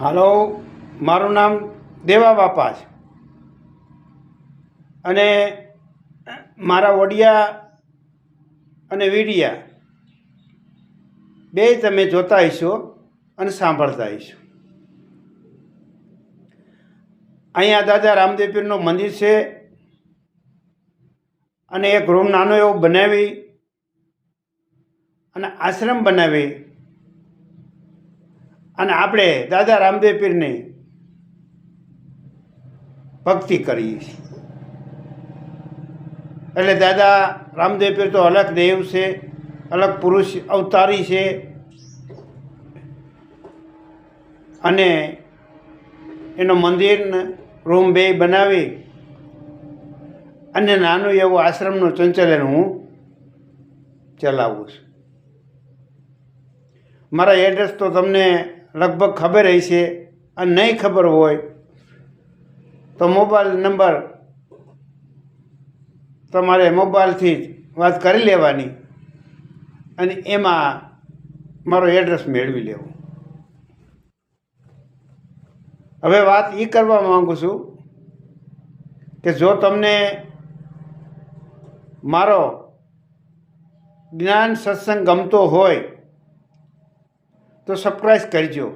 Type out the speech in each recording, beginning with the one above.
હાલો, મારું નામ દેવા બાપા છે અને મારા ઓડિયા અને વિડિયા બે તમે જોતા હશો અને સાંભળતા હશો. અહીંયા દાદા રામદેવ પીરનું મંદિર છે અને એક રૂમ નાનો એવો બનાવી અને આશ્રમ બનાવી અને આપણે દાદા રામદેવ પીરની ભક્તિ કરીએ છીએ. એટલે દાદા રામદેવ પીર તો અલગ દેવ છે, અલગ પુરુષ અવતારી છે અને એનો મંદિર રૂમ બે બનાવી અને નાનું એવું આશ્રમનું સંચાલન હું ચલાવું છું. મારા એડ્રેસ તો તમને લગભગ ખબર હશે અને નહીં ખબર હોય તો મોબાઈલ નંબર તમારે મોબાઈલથી જ વાત કરી લેવાની અને એમાં મારો એડ્રેસ મેળવી લેવું. હવે વાત એ કરવા માગું છું કે જો તમને મારો જ્ઞાન સત્સંગ ગમતો હોય તો સબસ્ક્રાઈબ કરજો.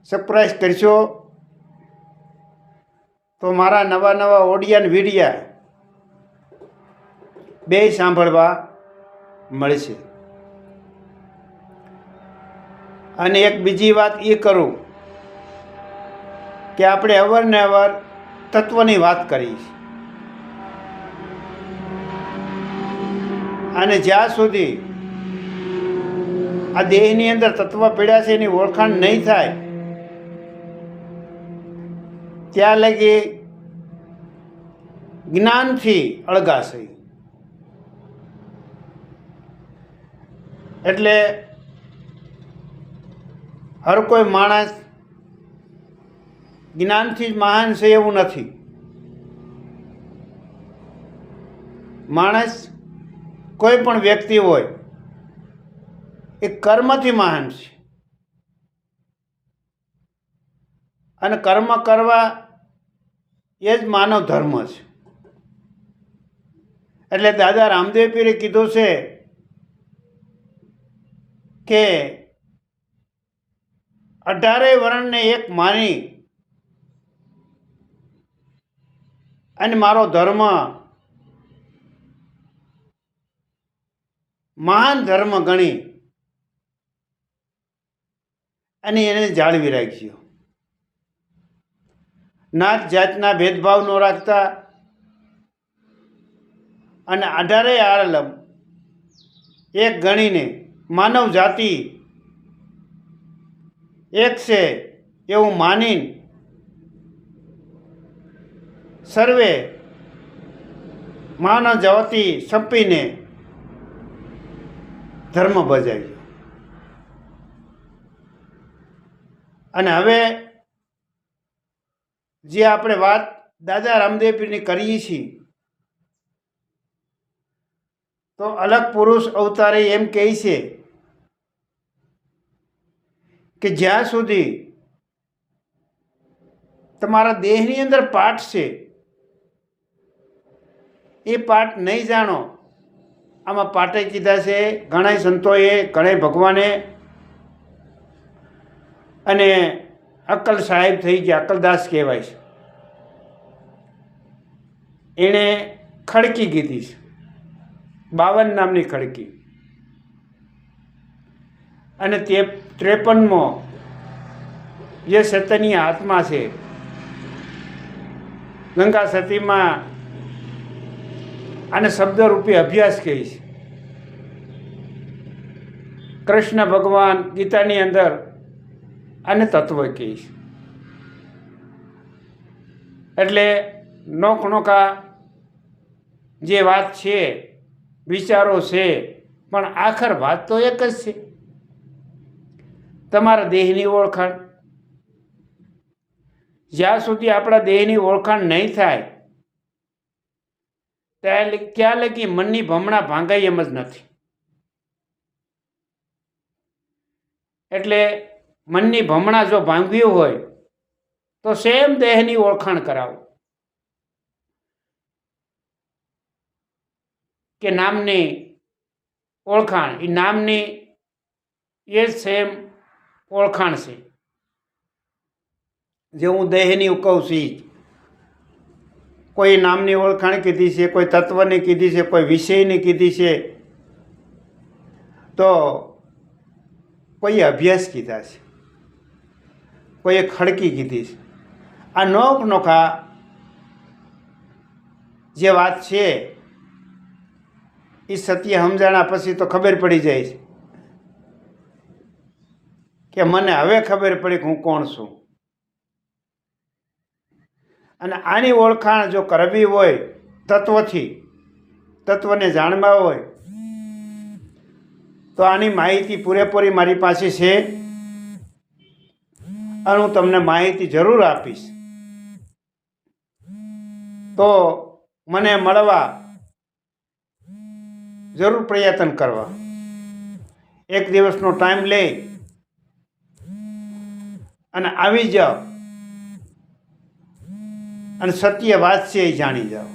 સબસ્ક્રાઈબ કરશો તો મારા નવા નવા ઓડિયા અને વિડિયા બે સાંભળવા મળશે. અને એક બીજી વાત એ કરું કે આપણે અવારનવાર તત્વની વાત કરી છે અને જ્યાં સુધી આ દેહની અંદર તત્વ પડ્યા છે એની ઓળખાણ નહીં થાય ત્યાં લગી જ્ઞાનથી અળગાશે. એટલે હર કોઈ માણસ જ્ઞાનથી જ મહાન છે એવું નથી. માણસ કોઈ પણ વ્યક્તિ હોય એ કર્મથી મહાન છે અને કર્મ કરવા એ જ માનવ ધર્મ છે. એટલે દાદા રામદેવ પીરે કીધું છે કે 18 વર્ણને એક માની અને મારો ધર્મ મહાન ધર્મ ગણી અને એને જાળવી રાખ્યો. નાત જાતના ભેદભાવ ન રાખતા અને 18 આલમ એક ગણીને માનવ જાતિ એક છે એવું માનીને સર્વે માનવ જાતિ સંપીને ધર્મ બજાવ્યો. અને હવે જે આપણે વાત દાદા રામદેવ પીરની કરીએ છીએ તો અલગ પુરુષ અવતારે એમ કહે છે કે જ્યાં સુધી તમારા દેહની અંદર પાઠ છે એ પાઠ નહીં જાણો. આમાં પાઠે કીધા છે ઘણા સંતોએ, ઘણા ભગવાને અને અક્કલ સાહેબ થઈ ગયા, અક્કલદાસ કહેવાય છે, એણે ખડકી કીધી છે, 52 નામની ખડકી. અને તે 53મો જે સતની આત્મા છે ગંગા સતીમાં આને શબ્દરૂપી અભ્યાસ કહે છે. કૃષ્ણ ભગવાન ગીતાની અંદર આને તત્વ કહે છે. એટલે નોખનોખા જે વાત છે, વિચારો છે, પણ આખર વાત તો એક જ છે, તમારા દેહની ઓળખાણ. જ્યાં સુધી આપણા દેહની ઓળખાણ નહીં થાય ત્યાં લગી મનની ભમણા ભાંગાય એમ જ નથી. એટલે મનની ભમણા જો ભાંગ્યું હોય તો સેમ દેહની ઓળખાણ કરાવો કે નામની ઓળખાણ, એ નામની એ જ સેમ ઓળખાણ છે. જે હું દેહની કહું છું, કોઈ નામની ઓળખાણ કીધી છે, કોઈ તત્વની કીધી છે, કોઈ વિષયની કીધી છે, તો કોઈએ અભ્યાસ કીધા છે, કોઈએ ખડકી કીધી છે. આ નોખા જે વાત છે એ સત્ય સમજાણા પછી તો ખબર પડી જાય છે કે મને હવે ખબર પડી કે હું કોણ છું. અને આની ઓળખાણ જો કરવી હોય તત્વથી, તત્વને જાણવા હોય તો આની માહિતી પૂરેપૂરી મારી પાસે છે અને હું તમને માહિતી જરૂર આપીશ. તો મને મળવા જરૂર પ્રયત્ન કરવા. એક દિવસનો ટાઈમ લઈ અને આવી જાઓ અને સત્ય વાત છે એ જાણી જાઓ.